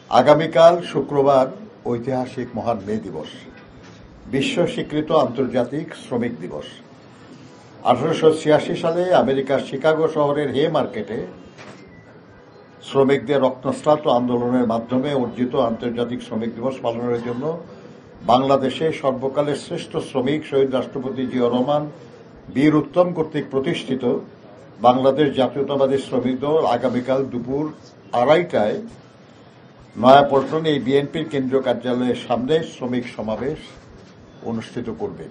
আগামীকাল শুক্রবার ঐতিহাসিক মহান মে দিবস, বিশ্ব স্বীকৃত আন্তর্জাতিক শ্রমিক দিবস। 1886 সালে আমেরিকার শিকাগো শহরের হে মার্কেটে শ্রমিকদের রক্তস্নাত আন্দোলনের মাধ্যমে অর্জিত আন্তর্জাতিক শ্রমিক দিবস পালনের জন্য বাংলাদেশে সর্বকালের শ্রেষ্ঠ শ্রমিক শহীদ রাষ্ট্রপতি জিয়াউর রহমান বীর উত্তম কর্তৃক প্রতিষ্ঠিত বাংলাদেশ জাতীয়তাবাদী শ্রমিক দল আগামীকাল দুপুর 2:30টায় নয়াপল্টনে এই বিএনপির কেন্দ্রীয় কার্যালয়ের সামনে শ্রমিক সমাবেশ অনুষ্ঠিত করবে।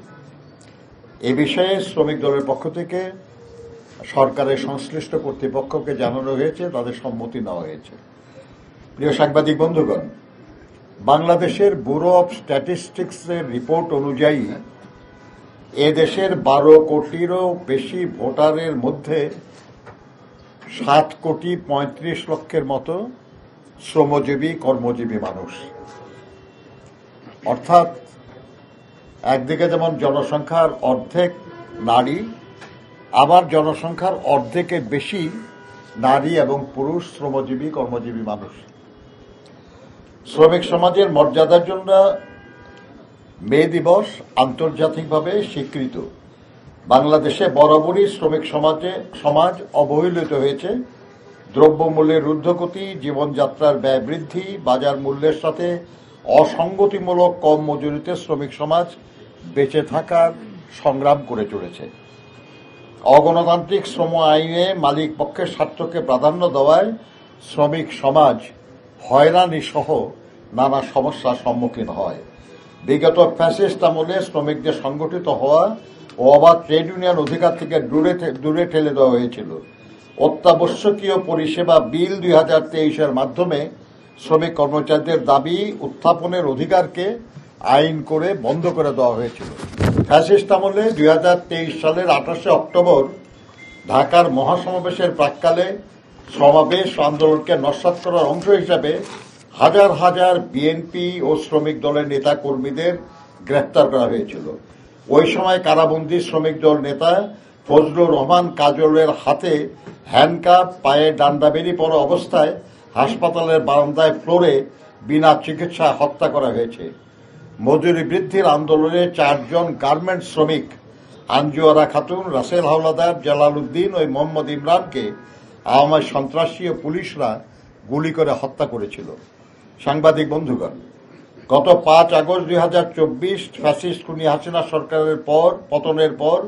এ বিষয়ে শ্রমিক দলের পক্ষ থেকে সরকারের সংশ্লিষ্ট কর্তৃপক্ষকে জানানো হয়েছে, তাদের সম্মতি নেওয়া হয়েছে। প্রিয় সাংবাদিক বন্ধুগণ, বাংলাদেশের ব্যুরো অব স্ট্যাটিস্টিক্সের রিপোর্ট অনুযায়ী এদেশের 12 কোটিরও বেশি ভোটারের মধ্যে 7,35,00,000 মতো শ্রমজীবী কর্মজীবী মানুষ। অর্থাৎ একদিকে যেমন জনসংখ্যার অর্ধেক নারী, আবার জনসংখ্যার অর্ধেকের বেশি নারী এবং পুরুষ শ্রমজীবী কর্মজীবী মানুষ। শ্রমিক সমাজের মর্যাদার জন্য মে দিবস আন্তর্জাতিকভাবে স্বীকৃত। বাংলাদেশে বরাবরই শ্রমিক সমাজ অবহেলিত হয়েছে। দ্রব্যমূল্যের ঊর্ধ্বগতি, জীবনযাত্রার ব্যয় বৃদ্ধি, বাজার মূল্যের সাথে অসঙ্গতিমূলক কম মজুরিতে শ্রমিক সমাজ বেঁচে থাকার সংগ্রাম করে চলেছে। অগণতান্ত্রিক শ্রম আইনে মালিক পক্ষের স্বার্থকে প্রাধান্য দেওয়ায় শ্রমিক সমাজ হয়রানি সহ নানা সমস্যার সম্মুখীন হয়। বিগত ফ্যাসিস্ট আমলে শ্রমিকদের সংগঠিত হওয়া ও অবাধ ট্রেড ইউনিয়ন অধিকার থেকে দূরে ঠেলে দেওয়া হয়েছিল। অত্যাবশ্যকীয় পরিষেবা বিল 2023-এর মাধ্যমে শ্রমিক কর্মচারীদের দাবি উত্থাপনের অধিকারকে আইন করে বন্ধ করে দেওয়া হয়েছিল। ফ্যাসিস্ট আমলে 2023 সালের 28 অক্টোবর ঢাকার মহাসমাবেশের প্রাক্কালে সমাবেশ আন্দোলনকে নস্যাৎ করার অংশ হিসাবে হাজার হাজার বিএনপি ও শ্রমিক দলের নেতা কর্মীদের গ্রেফতার করা হয়েছিল। ওই সময় কারাবন্দী শ্রমিক দল নেতা ফজলুর রহমান কাজলের হাতে হ্যান্ডকাপ, পায়ে ডান্ডা বেরিয়ে পড়া অবস্থায় হাসপাতালের বারান্দায় ফ্লোরে বিনা চিকিৎসায় হত্যা করা হয়েছে। মজুরি বৃদ্ধির আন্দোলনে 4 জন গার্মেন্টস শ্রমিক আঞ্জুয়ারা খাতুন, রাসেল হাওলাদার, জালাল উদ্দিন ও মোহাম্মদ ইমরানকে আওয়ামী সন্ত্রাসী ও পুলিশরা গুলি করে হত্যা করেছিল। সাংবাদিক বন্ধুগণ, গত 5 আগস্ট 2024 ফ্যাসিস্ট খুনি হাসিনা সরকারের পতনের পর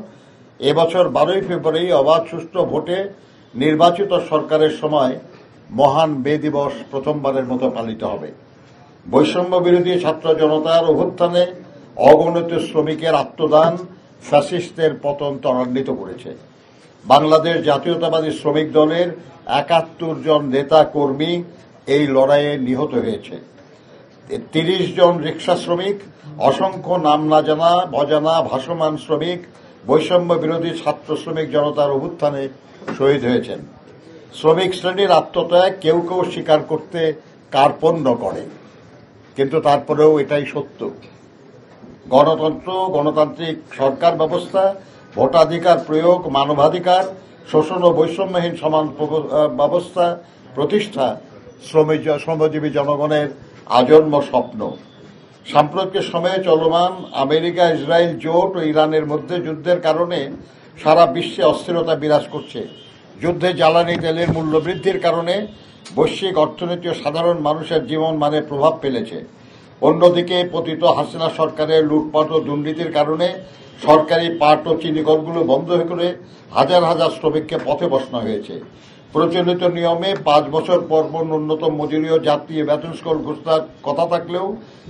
এবছর 12 ফেব্রুয়ারি অবাধ সুষ্ঠু ভোটে নির্বাচিত সরকারের সময় মহান মে দিবস প্রথমবারের মতো পালিত হবে। বৈষম্য বিরোধী ছাত্র জনতার অভ্যুত্থানে অগণিত শ্রমিকের আত্মদান ফ্যাসিস্টদের পতন ত্বরান্বিত করেছে। বাংলাদেশ জাতীয়তাবাদী শ্রমিক দলের 71 জন নেতা কর্মী এই লড়াইয়ে নিহত হয়েছে। 30 জন রিক্সা শ্রমিক, অসংখ্য নাম না জানা অজানা ভাসমান শ্রমিক বৈষম্য বিরোধী ছাত্র শ্রমিক জনতার অভ্যুত্থানে শহীদ হয়েছেন। শ্রমিক শ্রেণীর আত্মত্যাগ কেউ কেউ স্বীকার করতে কার্পণ্য করে, কিন্তু তারপরেও এটাই সত্য। গণতন্ত্র, গণতান্ত্রিক সরকার ব্যবস্থা, ভোটাধিকার প্রয়োগ, মানবাধিকার, শোষণ ও বৈষম্যহীন সমান ব্যবস্থা প্রতিষ্ঠা শ্রমজীবী জনগণের আজন্ম স্বপ্ন। সাম্প্রতিক সময়ে চলমান আমেরিকা ইসরায়েল জোট ও ইরানের মধ্যে যুদ্ধের কারণে সারা বিশ্বে অস্থিরতা বিরাজ করছে। যুদ্ধে জ্বালানি তেলের মূল্য বৃদ্ধির কারণে বৈশ্বিক অর্থনীতি ও সাধারণ মানুষের জীবন মানে প্রভাব ফেলেছে। অন্যদিকে পতিত হাসিনা সরকারের লুটপাট ও দুর্নীতির কারণে সরকারি পাট ও চিনি কলগুলো বন্ধ করে হাজার হাজার শ্রমিককে পথে বসানো হয়েছে। প্রচলিত নিয়মে 5 বছর পর ন্যূনতম মজুরি ও জাতীয় বেতন স্কেল ঘোষণার কথা থাকলেও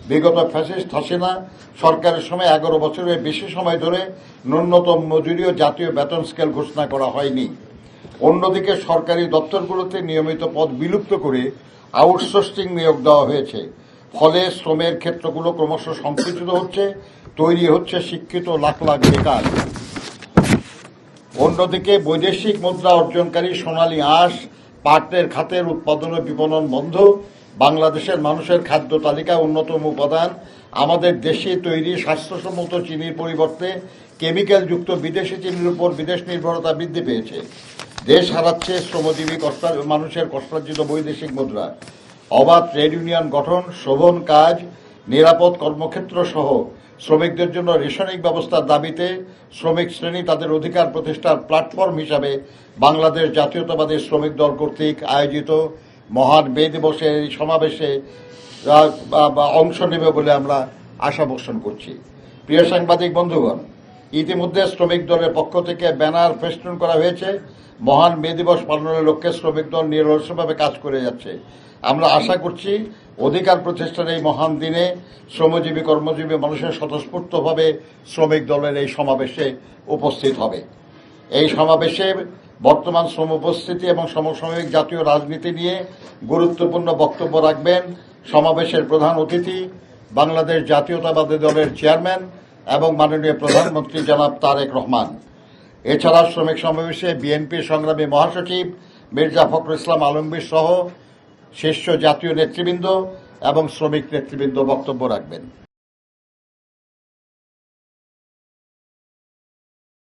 বিগত ফ্যাসিস্ট হাসিনা সরকারের সময় 11 বছরের বেশি সময় ধরে ন্যূনতম মজুরি ও জাতীয় বেতন স্কেল ঘোষণা করা হয়নি। অন্যদিকে সরকারি দপ্তরগুলোতে নিয়মিত পদ বিলুপ্ত করে আউটসোর্সিং নিয়োগ দেওয়া হয়েছে। ফলে শ্রমের ক্ষেত্রগুলো ক্রমশ সংকুচিত হচ্ছে, তৈরি হচ্ছে শিক্ষিত লাখ লাখ বেকার। অন্যদিকে বৈদেশিক মুদ্রা অর্জনকারী সোনালী আঁশ, পাটের খাতের উৎপাদন ও বিপণন বন্ধ। বাংলাদেশের মানুষের খাদ্য তালিকায় অন্যতম উপাদান আমাদের দেশে তৈরি স্বাস্থ্যসম্মত চিনির পরিবর্তে কেমিক্যালযুক্ত বিদেশি চিনির উপর বিদেশ নির্ভরতা বৃদ্ধি পেয়েছে। দেশ হারাচ্ছে শ্রমজীবী মানুষের কষ্টার্জিত বৈদেশিক মুদ্রা। অবাধ ট্রেড ইউনিয়ন গঠন, শোভন কাজ, নিরাপদ কর্মক্ষেত্র সহ শ্রমিকদের জন্য রেশনিং ব্যবস্থার দাবিতে শ্রমিক শ্রেণী তাদের অধিকার প্রতিষ্ঠার প্ল্যাটফর্ম হিসাবে বাংলাদেশ জাতীয়তাবাদী শ্রমিক দল কর্তৃক আয়োজিত মহান মে দিবসের এই সমাবেশে অংশ নেবে বলে আমরা আশা পোষণ করছি। প্রিয় সাংবাদিক বন্ধুগণ, ইতিমধ্যে শ্রমিক দলের পক্ষ থেকে ব্যানার ফেস্টুন করা হয়েছে। মহান মে দিবস পালনের লক্ষ্যে শ্রমিক দল নিরলসভাবে কাজ করে যাচ্ছে। আমরা আশা করছি অধিকার প্রতিষ্ঠার এই মহান দিনে শ্রমজীবী কর্মজীবী মানুষের স্বতঃস্ফূর্তভাবে শ্রমিক দলের এই সমাবেশে উপস্থিত হবে। এই সমাবেশে বর্তমান শ্রম উপস্থিতি এবং সমসাময়িক জাতীয় রাজনীতি নিয়ে গুরুত্বপূর্ণ বক্তব্য রাখবেন সমাবেশের প্রধান অতিথি বাংলাদেশ জাতীয়তাবাদী দলের চেয়ারম্যান এবং মাননীয় প্রধানমন্ত্রী জনাব তারেক রহমান। এছাড়া শ্রমিক সমাবেশে বিএনপির সংগ্রামী মহাসচিব মির্জা ফখরুল ইসলাম আলমগীর সহ শীর্ষ জাতীয় নেতৃবৃন্দ এবং শ্রমিক নেতৃবৃন্দ বক্তব্য রাখবেন।